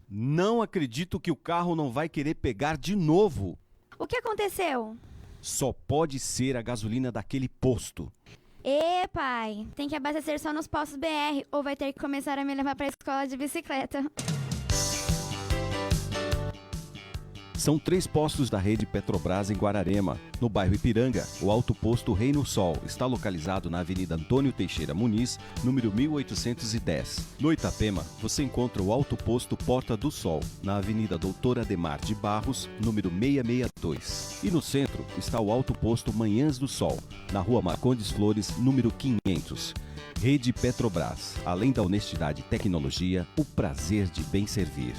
Não acredito que o carro não vai querer pegar de novo. O que aconteceu? Só pode ser a gasolina daquele posto. Pai, tem que abastecer só nos postos BR ou vai ter que começar a me levar para a escola de bicicleta. São 3 postos da rede Petrobras em Guararema. No bairro Ipiranga, o Alto Posto Reino Sol está localizado na Avenida Antônio Teixeira Muniz, número 1810. No Itapema, você encontra o Alto Posto Porta do Sol, na Avenida Doutor Ademar de Barros, número 662. E no centro está o Alto Posto Manhãs do Sol, na Rua Marcondes Flores, número 500. Rede Petrobras. Além da honestidade e tecnologia, o prazer de bem servir.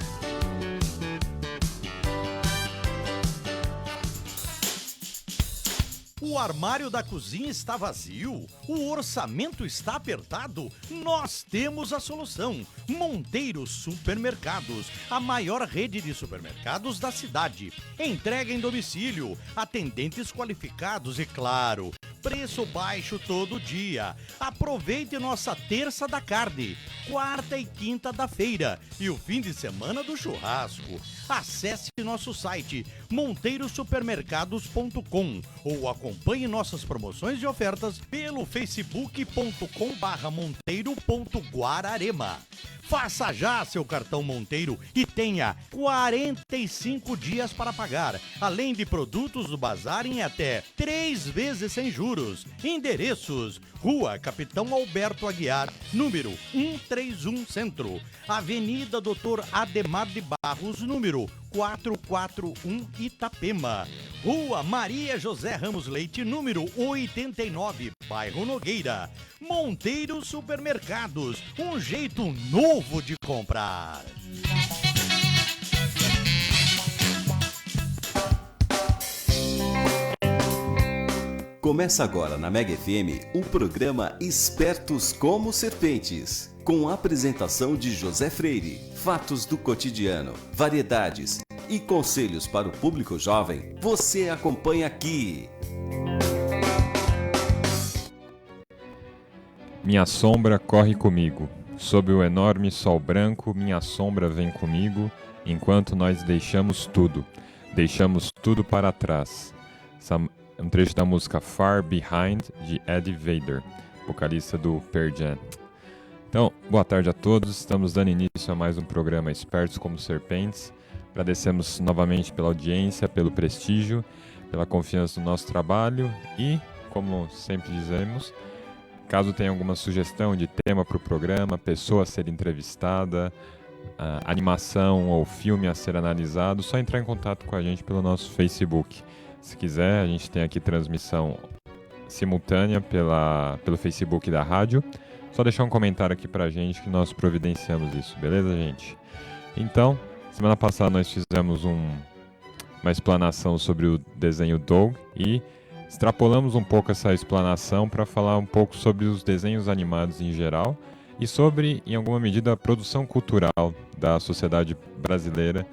O armário da cozinha está vazio? O orçamento está apertado? Nós temos a solução. Monteiro Supermercados, a maior rede de supermercados da cidade. Entrega em domicílio, atendentes qualificados e, claro, preço baixo todo dia. Aproveite nossa terça da carne, quarta e quinta da feira e o fim de semana do churrasco. Acesse nosso site monteirosupermercados.com ou acompanhe nossas promoções e ofertas pelo facebook.com/monteiro.guararema. Faça já seu cartão Monteiro e tenha 45 dias para pagar, além de produtos do bazar em até 3 vezes sem juros. Endereços: Rua Capitão Alberto Aguiar, número 131 Centro, Avenida Doutor Ademar de Barros, número 441 Itapema, Rua Maria José Ramos Leite, número 89, bairro Nogueira. Monteiro Supermercados, um jeito novo de comprar. Começa agora na Mega FM o programa Espertos como Serpentes, com a apresentação de José Freire, fatos do cotidiano, variedades e conselhos para o público jovem. Você acompanha aqui. Minha sombra corre comigo. Sob o enorme sol branco, minha sombra vem comigo, enquanto nós deixamos tudo para trás. Um trecho da música Far Behind, de Eddie Vedder, vocalista do Pearl Jam. Então, boa tarde a todos. Estamos dando início a mais um programa Espertos como Serpentes. Agradecemos novamente pela audiência, pelo prestígio, pela confiança no nosso trabalho e, como sempre dizemos, caso tenha alguma sugestão de tema para o programa, pessoa a ser entrevistada, animação ou filme a ser analisado, só entrar em contato com a gente pelo nosso Facebook. Se quiser, a gente tem aqui transmissão simultânea pelo Facebook da rádio. Só deixar um comentário aqui pra gente que nós providenciamos isso, beleza, gente? Então, semana passada nós fizemos uma explanação sobre o desenho Doug e extrapolamos um pouco essa explanação para falar um pouco sobre os desenhos animados em geral e sobre, em alguma medida, a produção cultural da sociedade brasileira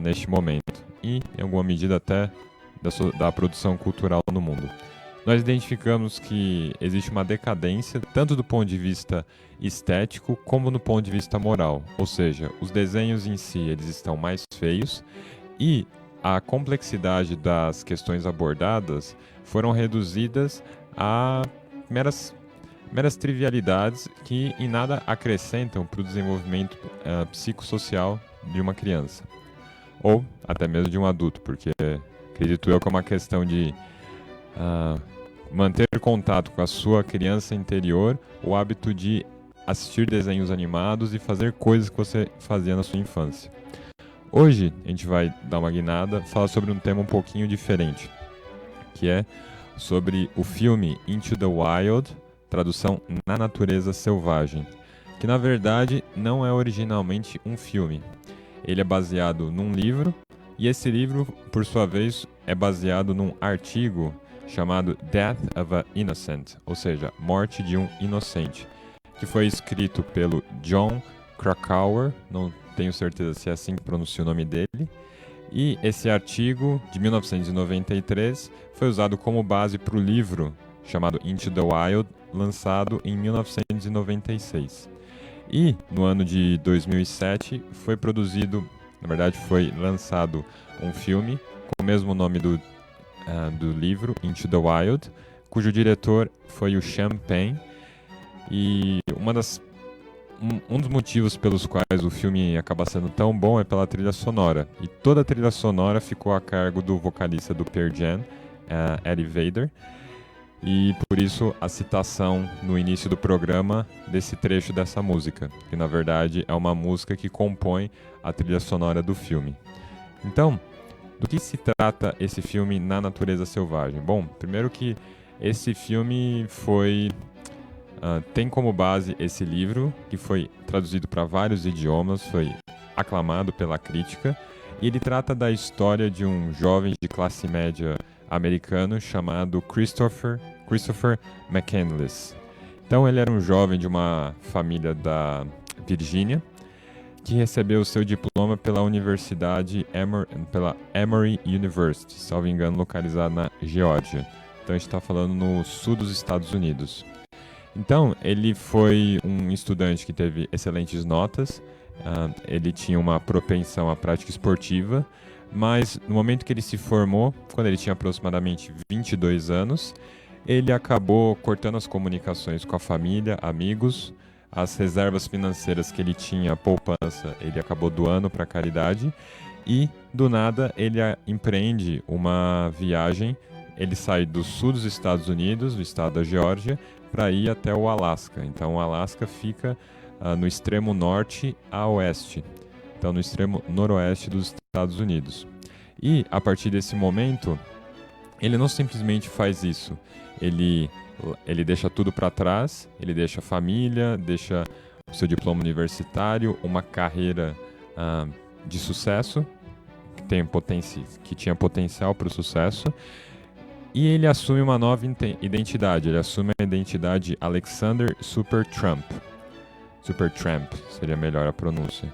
neste momento e, em alguma medida, até da produção cultural no mundo. Nós identificamos que existe uma decadência tanto do ponto de vista estético como no ponto de vista moral, ou seja, os desenhos em si eles estão mais feios e a complexidade das questões abordadas foram reduzidas a meras trivialidades que em nada acrescentam para o desenvolvimento psicossocial de uma criança ou até mesmo de um adulto, porque acredito eu que é uma questão de manter contato com a sua criança interior, o hábito de assistir desenhos animados e fazer coisas que você fazia na sua infância. Hoje a gente vai dar uma guinada, falar sobre um tema um pouquinho diferente, que é sobre o filme Into the Wild, tradução Na Natureza Selvagem, que na verdade não é originalmente um filme. Ele é baseado num livro, e esse livro, por sua vez, é baseado num artigo chamado Death of an Innocent, ou seja, Morte de um Inocente, que foi escrito pelo John Krakauer, não tenho certeza se é assim que pronuncia o nome dele, e esse artigo, de 1993, foi usado como base para o livro chamado Into the Wild, lançado em 1996. E, no ano de 2007, foi produzido Na verdade, foi lançado um filme com o mesmo nome do livro, Into the Wild, cujo diretor foi o Sean Penn. E um dos motivos pelos quais o filme acaba sendo tão bom é pela trilha sonora. E toda a trilha sonora ficou a cargo do vocalista do Pearl Jam, Eddie Vedder. E por isso a citação no início do programa desse trecho dessa música, que na verdade é uma música que compõe a trilha sonora do filme. Então, do que se trata esse filme Na Natureza Selvagem? Bom, primeiro que esse filme tem como base esse livro, que foi traduzido para vários idiomas, foi aclamado pela crítica, e ele trata da história de um jovem de classe média americano chamado Christopher McCandless. Então ele era um jovem de uma família da Virgínia, que recebeu seu diploma pela pela Emory University, salvo engano, localizada na Geórgia. Então a gente está falando no sul dos Estados Unidos. Então, ele foi um estudante que teve excelentes notas, ele tinha uma propensão à prática esportiva, mas no momento que ele se formou, quando ele tinha aproximadamente 22 anos, ele acabou cortando as comunicações com a família, amigos, as reservas financeiras que ele tinha, a poupança, ele acabou doando para a caridade, e do nada ele empreende uma viagem. Ele sai do sul dos Estados Unidos, do estado da Geórgia, para ir até o Alasca. Então o Alasca fica no extremo norte a oeste, então no extremo noroeste dos Estados Unidos. E a partir desse momento, ele não simplesmente faz isso, ele deixa tudo para trás, ele deixa a família, deixa o seu diploma universitário, uma carreira de sucesso, que tinha potencial para o sucesso, e ele assume uma nova identidade. Ele assume a identidade Alexander Supertramp. Supertramp seria melhor a pronúncia.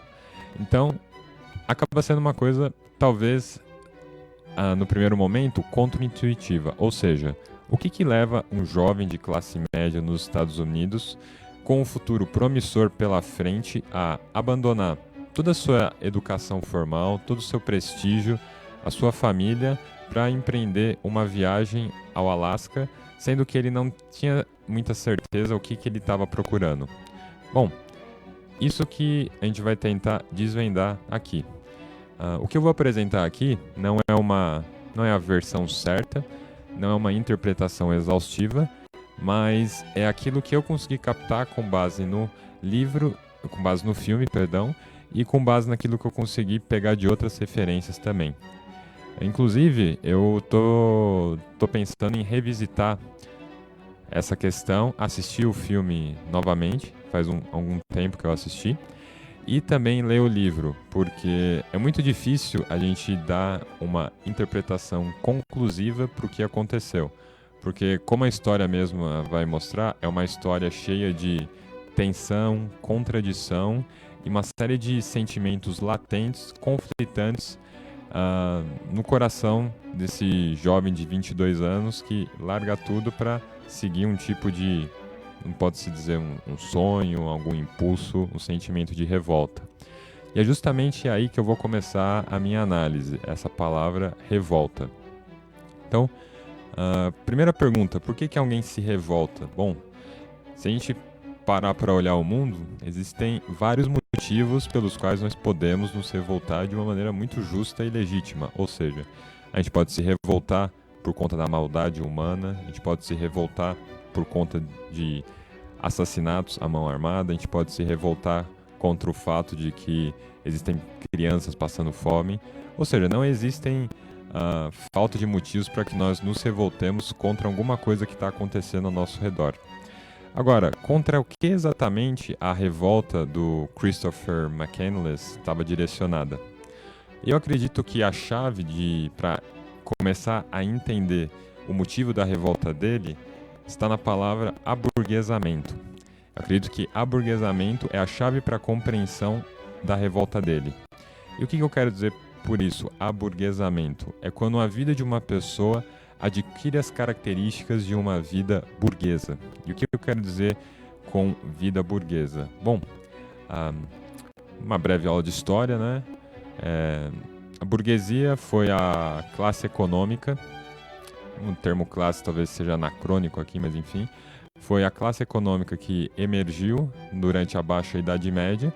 Então, acaba sendo uma coisa, talvez, no primeiro momento, contra-intuitiva. Ou seja, o que leva um jovem de classe média nos Estados Unidos, com um futuro promissor pela frente, a abandonar toda a sua educação formal, todo o seu prestígio, a sua família, para empreender uma viagem ao Alasca, sendo que ele não tinha muita certeza o que ele estava procurando? Bom, isso que a gente vai tentar desvendar aqui. O que eu vou apresentar aqui não é a versão certa, não é uma interpretação exaustiva, mas é aquilo que eu consegui captar com base no filme, e com base naquilo que eu consegui pegar de outras referências também. Inclusive, eu tô pensando em revisitar essa questão, assistir o filme novamente, faz algum tempo que eu assisti, e também ler o livro, porque é muito difícil a gente dar uma interpretação conclusiva para o que aconteceu. Porque, como a história mesmo vai mostrar, é uma história cheia de tensão, contradição e uma série de sentimentos latentes, conflitantes, no coração desse jovem de 22 anos que larga tudo para seguir um tipo de, não pode-se dizer um sonho, algum impulso, um sentimento de revolta. E é justamente aí que eu vou começar a minha análise, essa palavra revolta. Então, primeira pergunta, por que alguém se revolta? Bom, se a gente parar para olhar o mundo, existem vários motivos pelos quais nós podemos nos revoltar de uma maneira muito justa e legítima. Ou seja, a gente pode se revoltar por conta da maldade humana, a gente pode se revoltar por conta de assassinatos à mão armada, a gente pode se revoltar contra o fato de que existem crianças passando fome. Ou seja, não existem falta de motivos para que nós nos revoltemos contra alguma coisa que está acontecendo ao nosso redor. Agora, contra o que exatamente a revolta do Christopher McCandless estava direcionada? Eu acredito que a chave para começar a entender o motivo da revolta dele está na palavra aburguesamento. Eu acredito que aburguesamento é a chave para a compreensão da revolta dele. E o que eu quero dizer por isso, aburguesamento? É quando a vida de uma pessoa adquire as características de uma vida burguesa. E o que eu quero dizer com vida burguesa? Bom, uma breve aula de história, né? A burguesia foi a classe econômica, um termo classe talvez seja anacrônico aqui, mas enfim, foi a classe econômica que emergiu durante a Baixa Idade Média,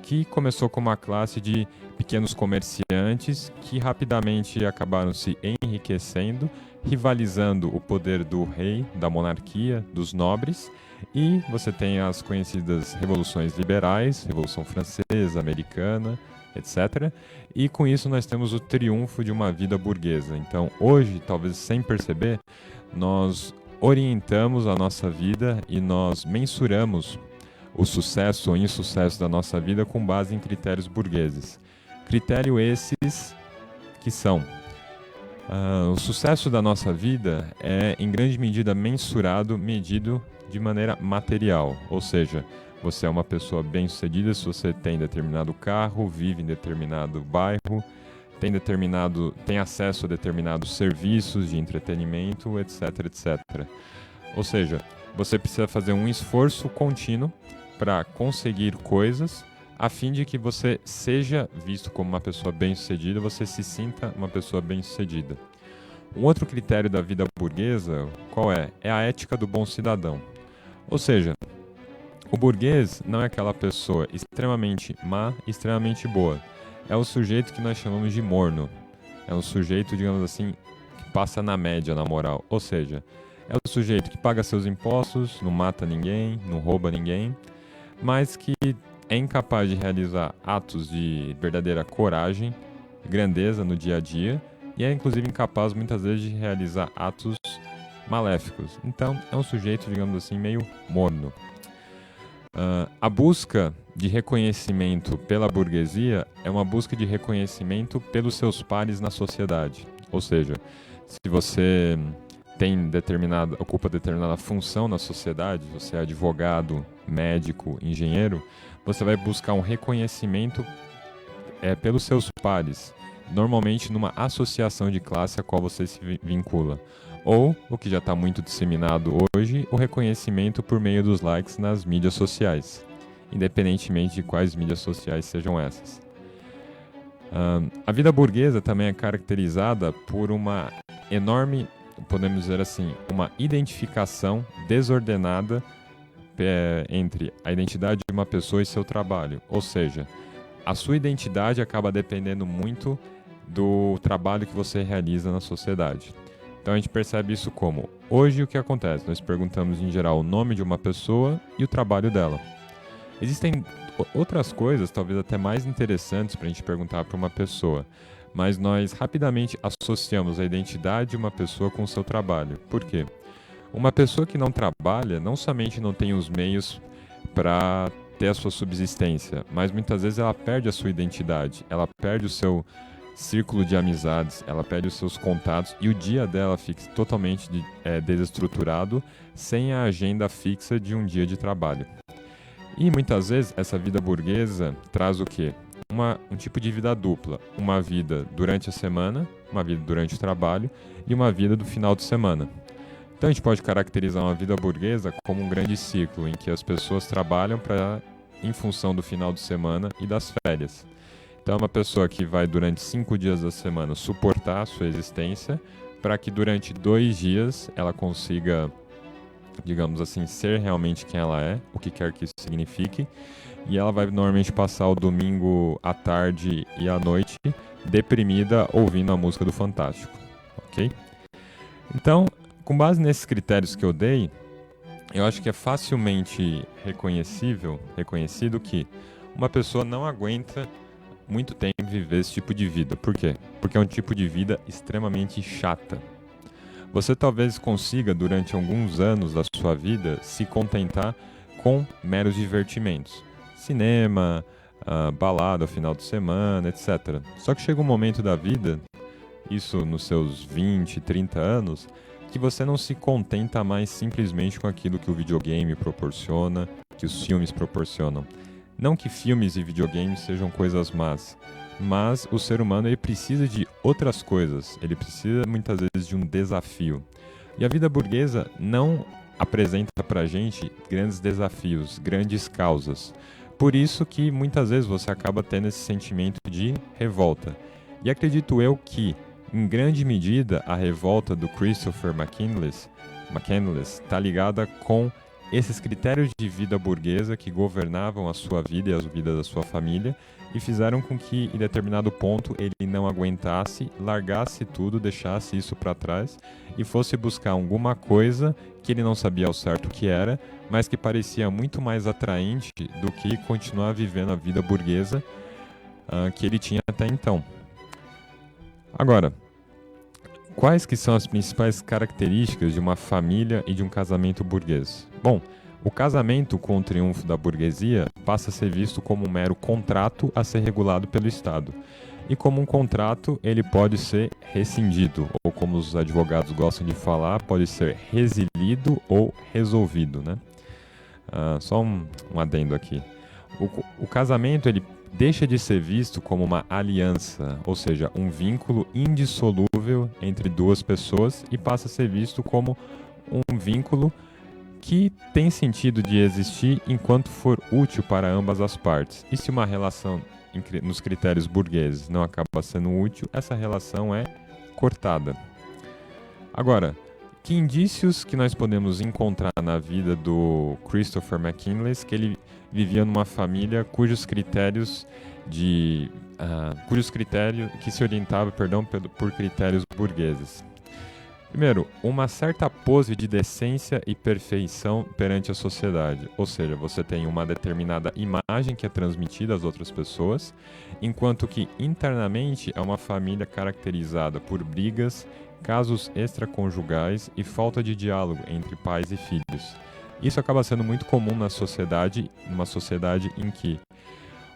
que começou como uma classe de pequenos comerciantes que rapidamente acabaram se enriquecendo, rivalizando o poder do rei, da monarquia, dos nobres, e você tem as conhecidas revoluções liberais, Revolução Francesa, Americana, etc. E com isso nós temos o triunfo de uma vida burguesa. Então hoje, talvez sem perceber, nós orientamos a nossa vida e nós mensuramos o sucesso ou insucesso da nossa vida com base em critérios burgueses. Critério esses que são: o sucesso da nossa vida é em grande medida medido de maneira material, ou seja, você é uma pessoa bem-sucedida se você tem determinado carro, vive em determinado bairro, tem acesso a determinados serviços de entretenimento, etc, etc. Ou seja, você precisa fazer um esforço contínuo para conseguir coisas a fim de que você seja visto como uma pessoa bem-sucedida, você se sinta uma pessoa bem-sucedida. Um outro critério da vida burguesa, qual é? É a ética do bom cidadão. Ou seja, o burguês não é aquela pessoa extremamente má e extremamente boa. É o sujeito que nós chamamos de morno. É um sujeito, digamos assim, que passa na média, na moral. Ou seja, é o sujeito que paga seus impostos, não mata ninguém, não rouba ninguém, mas que é incapaz de realizar atos de verdadeira coragem, grandeza no dia a dia, e é inclusive incapaz muitas vezes de realizar atos maléficos. Então é um sujeito, digamos assim, meio morno. A busca de reconhecimento pela burguesia é uma busca de reconhecimento pelos seus pares na sociedade. Ou seja, se você ocupa determinada função na sociedade, você é advogado, médico, engenheiro, você vai buscar um reconhecimento pelos seus pares, normalmente numa associação de classe a qual você se vincula. Ou, o que já está muito disseminado hoje, o reconhecimento por meio dos likes nas mídias sociais, independentemente de quais mídias sociais sejam essas. A vida burguesa também é caracterizada por uma enorme, podemos dizer assim, uma identificação desordenada entre a identidade de uma pessoa e seu trabalho. Ou seja, a sua identidade acaba dependendo muito do trabalho que você realiza na sociedade. Então a gente percebe isso como: hoje o que acontece? Nós perguntamos em geral o nome de uma pessoa e o trabalho dela. Existem outras coisas, talvez até mais interessantes para a gente perguntar para uma pessoa, mas nós rapidamente associamos a identidade de uma pessoa com o seu trabalho. Por quê? Uma pessoa que não trabalha não somente não tem os meios para ter a sua subsistência, mas muitas vezes ela perde a sua identidade, ela perde o seu círculo de amizades, ela perde os seus contatos e o dia dela fica totalmente desestruturado, sem a agenda fixa de um dia de trabalho. E muitas vezes essa vida burguesa traz o quê? Um tipo de vida dupla, uma vida durante a semana, uma vida durante o trabalho e uma vida do final de semana. Então a gente pode caracterizar uma vida burguesa como um grande ciclo em que as pessoas trabalham em função do final de semana e das férias. Então é uma pessoa que vai durante 5 dias da semana suportar a sua existência para que durante 2 dias ela consiga, digamos assim, ser realmente quem ela é, o que quer que isso signifique, e ela vai normalmente passar o domingo à tarde e à noite deprimida ouvindo a música do Fantástico, ok? Então, com base nesses critérios que eu dei, eu acho que é facilmente reconhecido que uma pessoa não aguenta muito tempo viver esse tipo de vida. Por quê? Porque é um tipo de vida extremamente chata. Você talvez consiga, durante alguns anos da sua vida, se contentar com meros divertimentos. Cinema, balada, final de semana, etc. Só que chega um momento da vida, isso nos seus 20, 30 anos, que você não se contenta mais simplesmente com aquilo que o videogame proporciona, que os filmes proporcionam. Não que filmes e videogames sejam coisas más, mas o ser humano ele precisa de outras coisas, ele precisa muitas vezes de um desafio. E a vida burguesa não apresenta pra gente grandes desafios, grandes causas, por isso que muitas vezes você acaba tendo esse sentimento de revolta. E acredito eu que, em grande medida, a revolta do Christopher McCandless está ligada com esses critérios de vida burguesa que governavam a sua vida e a vida da sua família e fizeram com que, em determinado ponto, ele não aguentasse, largasse tudo, deixasse isso para trás e fosse buscar alguma coisa que ele não sabia ao certo o que era, mas que parecia muito mais atraente do que continuar vivendo a vida burguesa que ele tinha até então. Agora, quais que são as principais características de uma família e de um casamento burguês? Bom, o casamento com o triunfo da burguesia passa a ser visto como um mero contrato a ser regulado pelo Estado. E como um contrato, ele pode ser rescindido, ou como os advogados gostam de falar, pode ser resilido ou resolvido, né? Só um adendo aqui. O casamento, ele deixa de ser visto como uma aliança, ou seja, um vínculo indissolúvel entre duas pessoas e passa a ser visto como um vínculo que tem sentido de existir enquanto for útil para ambas as partes. E se uma relação nos critérios burgueses não acaba sendo útil, essa relação é cortada. Agora, que indícios que nós podemos encontrar na vida do Christopher McCandless que ele vivia numa família cujos critérios que se orientava, por critérios burgueses? Primeiro, uma certa pose de decência e perfeição perante a sociedade, ou seja, você tem uma determinada imagem que é transmitida às outras pessoas, enquanto que internamente é uma família caracterizada por brigas, casos extraconjugais e falta de diálogo entre pais e filhos. Isso acaba sendo muito comum na sociedade, numa sociedade em que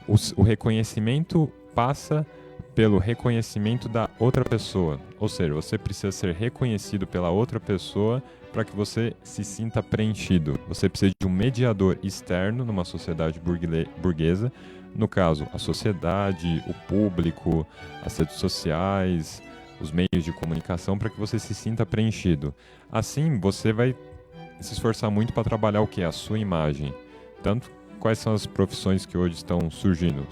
o reconhecimento passa pelo reconhecimento da outra pessoa. Ou seja, você precisa ser reconhecido pela outra pessoa para que você se sinta preenchido. Você precisa de um mediador externo numa sociedade burguesa, no caso, a sociedade, o público, as redes sociais, os meios de comunicação, para que você se sinta preenchido. Assim, você vai se esforçar muito para trabalhar o que é a sua imagem. Tanto quais são as profissões que hoje estão surgindo?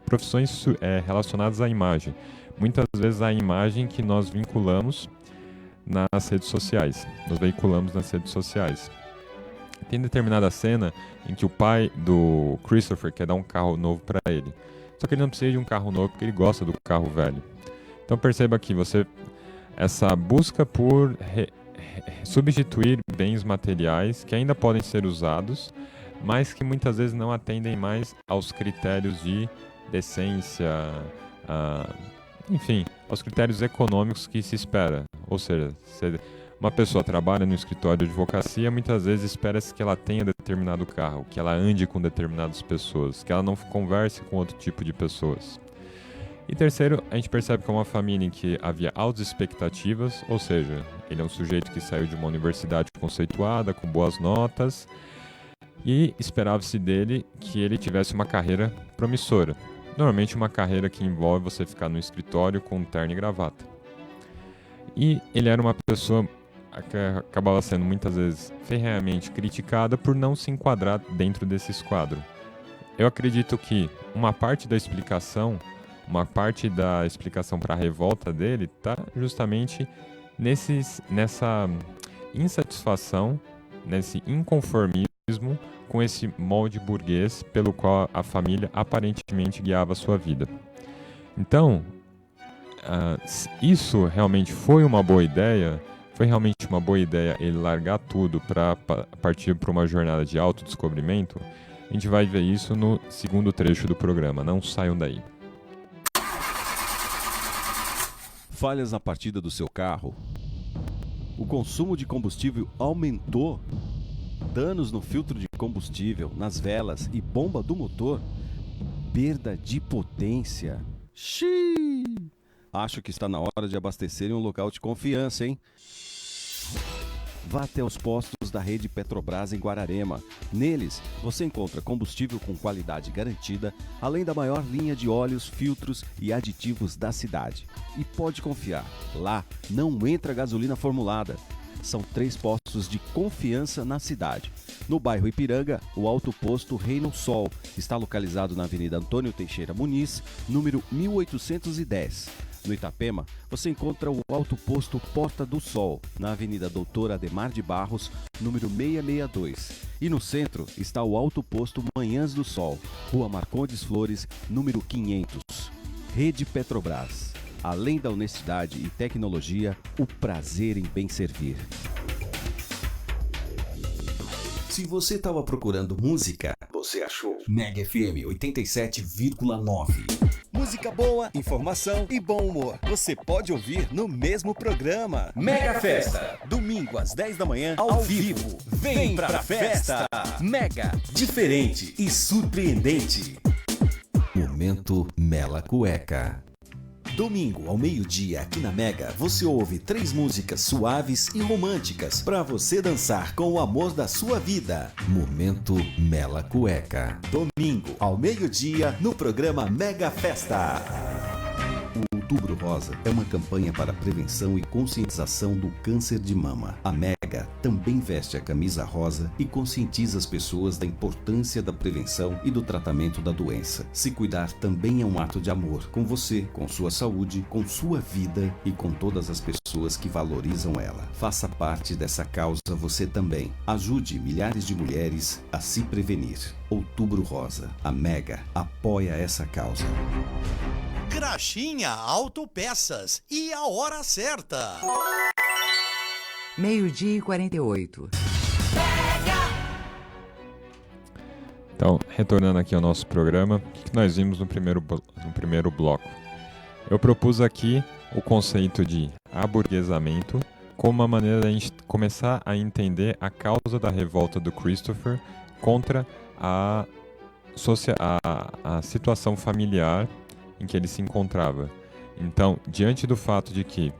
Profissões relacionadas à imagem. Muitas vezes a imagem que nós vinculamos nas redes sociais. Nós veiculamos nas redes sociais. Tem determinada cena em que o pai do Christopher quer dar um carro novo para ele. Só que ele não precisa de um carro novo porque ele gosta do carro velho. Então perceba aqui, essa busca por substituir bens materiais que ainda podem ser usados, mas que muitas vezes não atendem mais aos critérios de decência, enfim, aos critérios econômicos que se espera. Ou seja, se uma pessoa trabalha no escritório de advocacia, muitas vezes espera-se que ela tenha determinado carro, que ela ande com determinadas pessoas, que ela não converse com outro tipo de pessoas. E terceiro, a gente percebe que é uma família em que havia altas expectativas, ou seja, ele é um sujeito que saiu de uma universidade conceituada, com boas notas, e esperava-se dele que ele tivesse uma carreira promissora. Normalmente uma carreira que envolve você ficar no escritório com terno e gravata. E ele era uma pessoa que acabava sendo muitas vezes ferrenhamente criticada por não se enquadrar dentro desse esquadro. Eu acredito que uma parte da explicação para a revolta dele está justamente nessa insatisfação, nesse inconformismo com esse molde burguês pelo qual a família aparentemente guiava a sua vida. Então, isso realmente foi uma boa ideia? Foi realmente uma boa ideia ele largar tudo para partir para uma jornada de autodescobrimento? A gente vai ver isso no segundo trecho do programa. Não saiam daí. Falhas na partida do seu carro? O consumo de combustível aumentou? Danos no filtro de combustível, nas velas e bomba do motor? Perda de potência? Xiii! Acho que está na hora de abastecer em um local de confiança, hein? Vá até os postos da rede Petrobras em Guararema. Neles, você encontra combustível com qualidade garantida, além da maior linha de óleos, filtros e aditivos da cidade. E pode confiar, lá não entra gasolina formulada. São 3 postos de confiança na cidade. No bairro Ipiranga, o Alto Posto Reino Sol está localizado na Avenida Antônio Teixeira Muniz, número 1810. No Itapema, você encontra o Alto Posto Porta do Sol, na Avenida Doutor Ademar de Barros, número 662. E no centro está o Alto Posto Manhãs do Sol, Rua Marcondes Flores, número 500. Rede Petrobras. Além da honestidade e tecnologia, o prazer em bem servir. Se você estava procurando música, você achou Mega FM 87,9. Música boa, informação e bom humor. Você pode ouvir no mesmo programa. Mega Festa. Domingo às 10 da manhã, ao vivo. Vem pra festa. Mega. Diferente e surpreendente. Momento Mela Cueca. Domingo ao meio-dia aqui na Mega, você ouve 3 músicas suaves e românticas para você dançar com o amor da sua vida. Momento Mela Cueca. Domingo ao meio-dia no programa Mega Festa. O Outubro Rosa é uma campanha para prevenção e conscientização do câncer de mama. A Mega também veste a camisa rosa e conscientiza as pessoas da importância da prevenção e do tratamento da doença. Se cuidar também é um ato de amor com você, com sua saúde, com sua vida e com todas as pessoas que valorizam ela. Faça parte dessa causa você também. Ajude milhares de mulheres a se prevenir. Outubro Rosa. A Mega apoia essa causa. Graxinha Autopeças e a hora certa. 12:48. Então, retornando aqui ao nosso programa, o que nós vimos no primeiro bloco? Eu propus aqui o conceito de aburguesamento como uma maneira de a gente começar a entender a causa da revolta do Christopher contra a situação familiar em que ele se encontrava. Então, diante do fato de que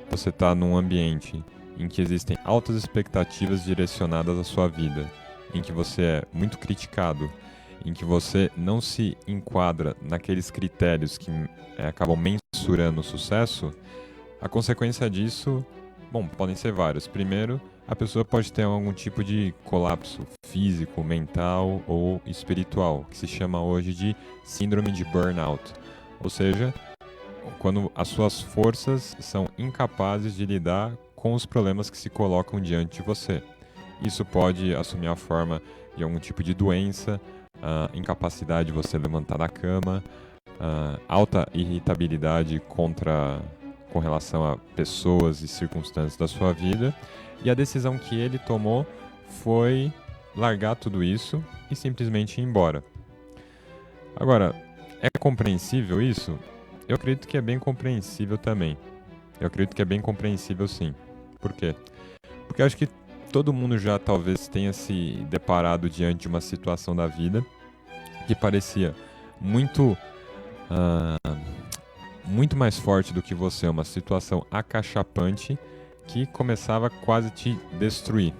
você está num ambiente em que existem altas expectativas direcionadas à sua vida, em que você é muito criticado, em que você não se enquadra naqueles critérios que acabam mensurando o sucesso, a consequência disso, podem ser vários. Primeiro, a pessoa pode ter algum tipo de colapso físico, mental ou espiritual, que se chama hoje de síndrome de burnout. Ou seja, quando as suas forças são incapazes de lidar com os problemas que se colocam diante de você. Isso pode assumir a forma de algum tipo de doença, incapacidade de você levantar da cama, alta irritabilidade com relação a pessoas e circunstâncias da sua vida. E a decisão que ele tomou foi largar tudo isso e simplesmente ir embora. Agora, é compreensível isso? Eu acredito que é bem compreensível também. Eu acredito que é bem compreensível sim. Por quê? Porque eu acho que todo mundo já talvez tenha se deparado diante de uma situação da vida que parecia muito mais forte do que você, uma situação acachapante que começava a quase te destruir.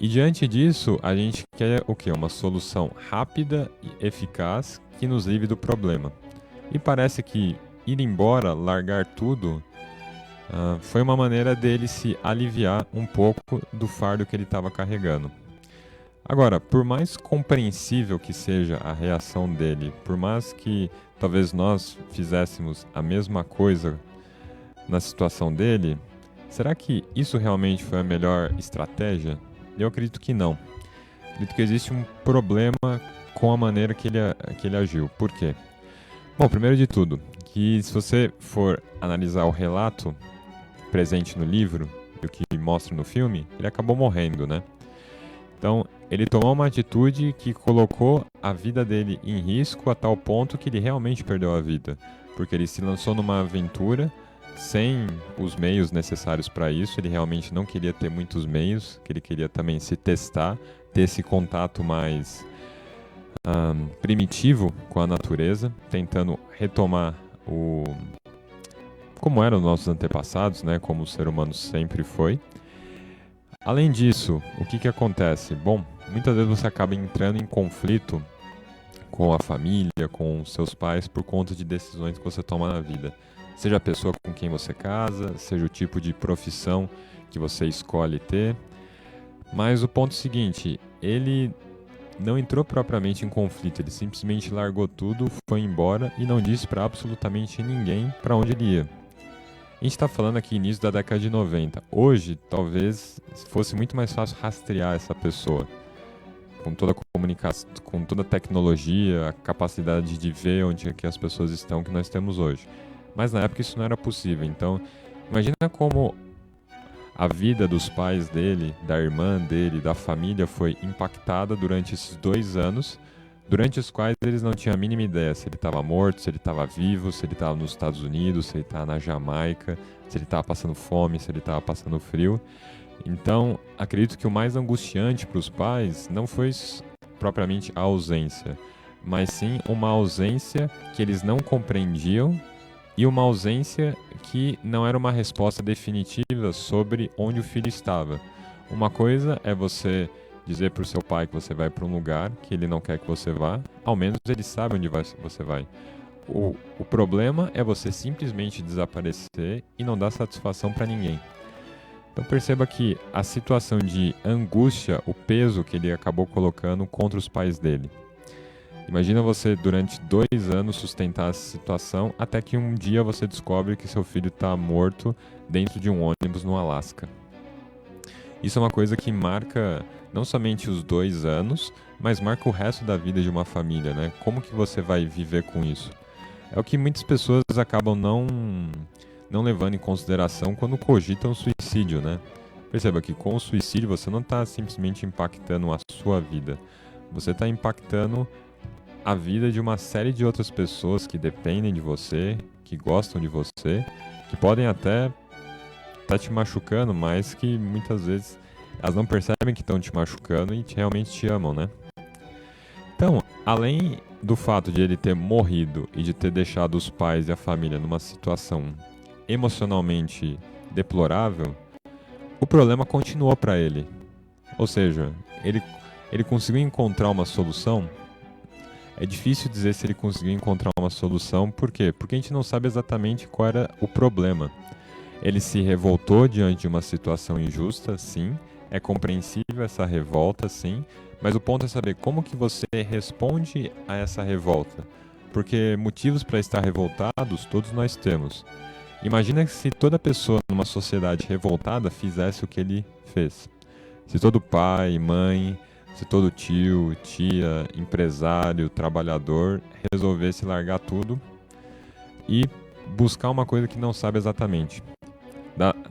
E diante disso, a gente quer o quê? Uma solução rápida e eficaz que nos livre do problema. E parece que ir embora, largar tudo, foi uma maneira dele se aliviar um pouco do fardo que ele estava carregando. Agora, por mais compreensível que seja a reação dele, por mais que talvez nós fizéssemos a mesma coisa na situação dele, será que isso realmente foi a melhor estratégia? Eu acredito que não. Acredito que existe um problema com a maneira que ele agiu. Por quê? Bom, primeiro de tudo, que se você for analisar o relato presente no livro e o que mostra no filme, ele acabou morrendo, né? Então, ele tomou uma atitude que colocou a vida dele em risco a tal ponto que ele realmente perdeu a vida. Porque ele se lançou numa aventura sem os meios necessários para isso. Ele realmente não queria ter muitos meios, que ele queria também se testar, ter esse contato mais primitivo com a natureza, tentando retomar como eram os nossos antepassados, né? Como o ser humano sempre foi. Além disso, o que acontece? Bom, muitas vezes você acaba entrando em conflito com a família, com seus pais, por conta de decisões que você toma na vida. seja a pessoa com quem você casa, seja o tipo de profissão que você escolhe ter. Mas o ponto é o seguinte, ele não entrou propriamente em conflito, ele simplesmente largou tudo, foi embora e não disse para absolutamente ninguém para onde ele ia. A gente está falando aqui início da década de 90. Hoje, talvez fosse muito mais fácil rastrear essa pessoa. Com toda a comunicação, com toda a tecnologia, a capacidade de ver onde é que as pessoas estão que nós temos hoje. Mas na época isso não era possível. Então, imagina como a vida dos pais dele, da irmã dele, da família foi impactada durante esses 2 anos, durante os quais eles não tinham a mínima ideia se ele estava morto, se ele estava vivo, se ele estava nos Estados Unidos, se ele estava na Jamaica, se ele estava passando fome, se ele estava passando frio. Então, acredito que o mais angustiante para os pais não foi propriamente a ausência, mas sim uma ausência que eles não compreendiam e uma ausência que não era uma resposta definitiva sobre onde o filho estava. Uma coisa é você dizer para o seu pai que você vai para um lugar que ele não quer que você vá, ao menos ele sabe onde você vai. O problema é você simplesmente desaparecer e não dar satisfação para ninguém. Então perceba que a situação de angústia, o peso que ele acabou colocando contra os pais dele. Imagina você durante 2 anos sustentar essa situação até que um dia você descobre que seu filho está morto dentro de um ônibus no Alasca. Isso é uma coisa que marca não somente os 2 anos, mas marca o resto da vida de uma família, né? Como que você vai viver com isso? É o que muitas pessoas acabam não levando em consideração quando cogitam suicídio, né? Perceba que com o suicídio você não está simplesmente impactando a sua vida, você está impactando a vida de uma série de outras pessoas que dependem de você, que gostam de você, que podem até estar te machucando, mas que muitas vezes elas não percebem que estão te machucando e realmente te amam, né? Então, além do fato de ele ter morrido e de ter deixado os pais e a família numa situação emocionalmente deplorável, o problema continuou para ele. Ou seja, ele conseguiu encontrar uma solução. É difícil dizer se ele conseguiu encontrar uma solução, por quê? Porque a gente não sabe exatamente qual era o problema. Ele se revoltou diante de uma situação injusta, sim, é compreensível essa revolta, sim, mas o ponto é saber como que você responde a essa revolta, porque motivos para estar revoltados todos nós temos. Imagina se toda pessoa numa sociedade revoltada fizesse o que ele fez. Se todo pai, mãe, se todo tio, tia, empresário, trabalhador resolvesse largar tudo e buscar uma coisa que não sabe exatamente,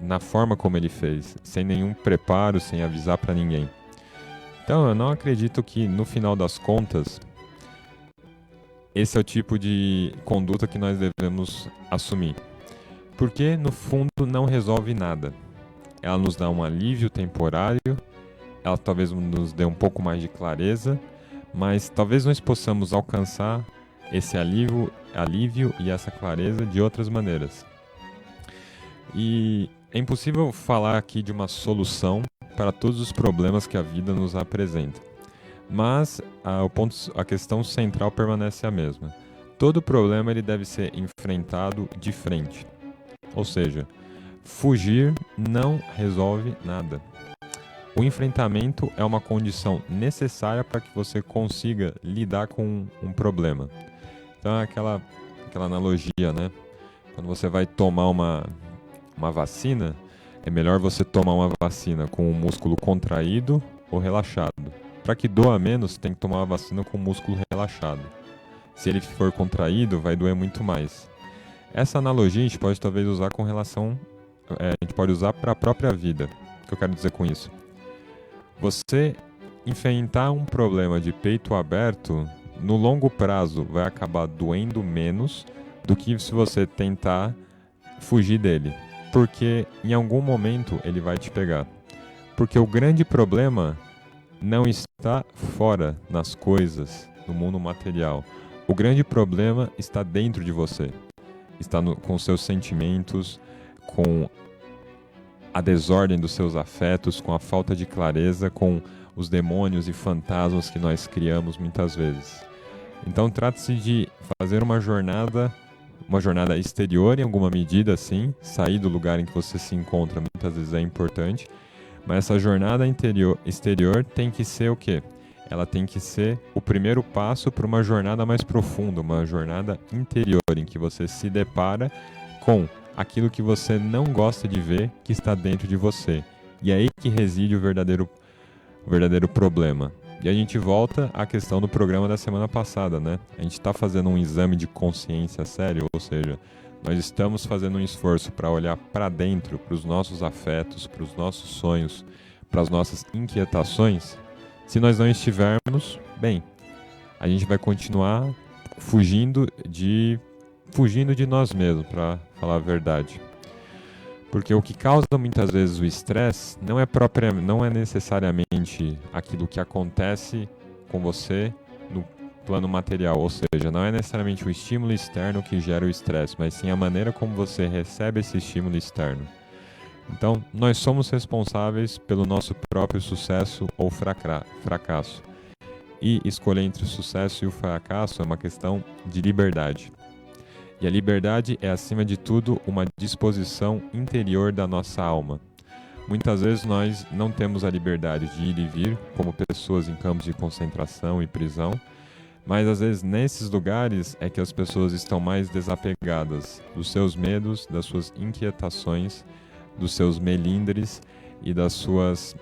na forma como ele fez, sem nenhum preparo, sem avisar para ninguém. Então eu não acredito que no final das contas esse é o tipo de conduta que nós devemos assumir. Porque no fundo não resolve nada. Ela nos dá um alívio temporário, ela talvez nos dê um pouco mais de clareza, mas talvez nós possamos alcançar esse alívio e essa clareza de outras maneiras. E é impossível falar aqui de uma solução para todos os problemas que a vida nos apresenta. Mas a questão central permanece a mesma. Todo problema ele deve ser enfrentado de frente. Ou seja, fugir não resolve nada. O enfrentamento é uma condição necessária para que você consiga lidar com um problema. Então é aquela analogia, né? Quando você vai tomar uma vacina, é melhor você tomar uma vacina com o músculo contraído ou relaxado. Para que doa menos, tem que tomar uma vacina com o músculo relaxado. Se ele for contraído, vai doer muito mais. Essa analogia a gente pode talvez usar com relação... a gente pode usar para a própria vida. O que eu quero dizer com isso? Você enfrentar um problema de peito aberto, no longo prazo vai acabar doendo menos do que se você tentar fugir dele. Porque em algum momento ele vai te pegar. Porque o grande problema não está fora nas coisas, no mundo material. O grande problema está dentro de você. Está com seus sentimentos, com a desordem dos seus afetos, com a falta de clareza, com os demônios e fantasmas que nós criamos muitas vezes. Então trata-se de fazer uma jornada uma jornada exterior em alguma medida, sim. Sair do lugar em que você se encontra muitas vezes é importante. Mas essa jornada exterior tem que ser o quê? Ela tem que ser o primeiro passo para uma jornada mais profunda, uma jornada interior, em que você se depara com aquilo que você não gosta de ver que está dentro de você. E é aí que reside o verdadeiro problema. E a gente volta à questão do programa da semana passada, né? A gente está fazendo um exame de consciência sério, ou seja, nós estamos fazendo um esforço para olhar para dentro, para os nossos afetos, para os nossos sonhos, para as nossas inquietações. Se nós não estivermos, bem, a gente vai continuar fugindo de nós mesmos, para falar a verdade. Porque o que causa muitas vezes o estresse não é necessariamente aquilo que acontece com você no plano material, ou seja, não é necessariamente o estímulo externo que gera o estresse, mas sim a maneira como você recebe esse estímulo externo. Então, nós somos responsáveis pelo nosso próprio sucesso ou fracasso. E escolher entre o sucesso e o fracasso é uma questão de liberdade. E a liberdade é, acima de tudo, uma disposição interior da nossa alma. Muitas vezes nós não temos a liberdade de ir e vir, como pessoas em campos de concentração e prisão, mas às vezes nesses lugares é que as pessoas estão mais desapegadas dos seus medos, das suas inquietações, dos seus melindres e das suas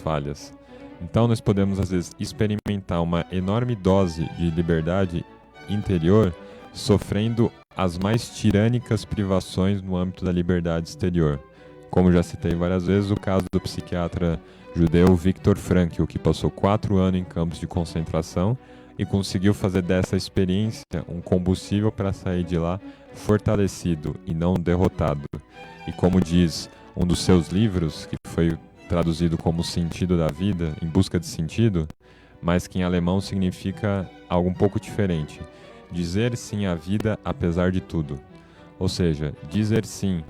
falhas. Então nós podemos às vezes experimentar uma enorme dose de liberdade interior, sofrendo as mais tirânicas privações no âmbito da liberdade exterior. Como já citei várias vezes, o caso do psiquiatra judeu Viktor Frankl, que passou 4 anos em campos de concentração e conseguiu fazer dessa experiência um combustível para sair de lá fortalecido e não derrotado. E como diz um dos seus livros, que foi traduzido como O Sentido da Vida, Em Busca de Sentido, mas que em alemão significa algo um pouco diferente. Dizer sim à vida apesar de tudo. Ou seja, dizer sim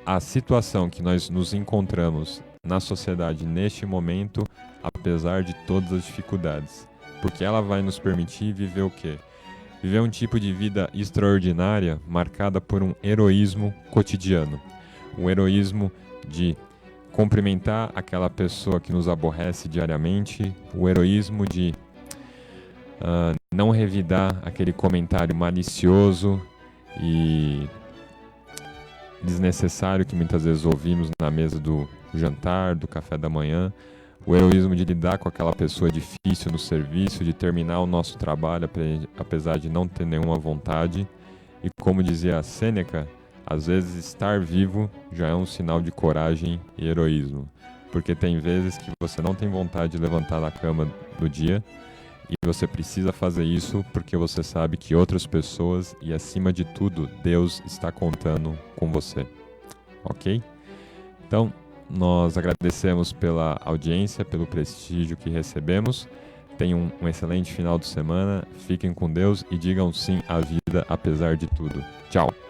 à situação que nós nos encontramos na sociedade neste momento, apesar de todas as dificuldades. Porque ela vai nos permitir viver o quê? Viver um tipo de vida extraordinária, marcada por um heroísmo cotidiano. Um heroísmo de cumprimentar aquela pessoa que nos aborrece diariamente, o heroísmo de não revidar aquele comentário malicioso e desnecessário que muitas vezes ouvimos na mesa do jantar, do café da manhã, o heroísmo de lidar com aquela pessoa difícil no serviço, de terminar o nosso trabalho apesar de não ter nenhuma vontade. E como dizia Sêneca, às vezes estar vivo já é um sinal de coragem e heroísmo, porque tem vezes que você não tem vontade de levantar da cama no dia, e você precisa fazer isso porque você sabe que outras pessoas e, acima de tudo, Deus está contando com você. Ok? Então, nós agradecemos pela audiência, pelo prestígio que recebemos. Tenham um excelente final de semana. Fiquem com Deus e digam sim à vida apesar de tudo. Tchau!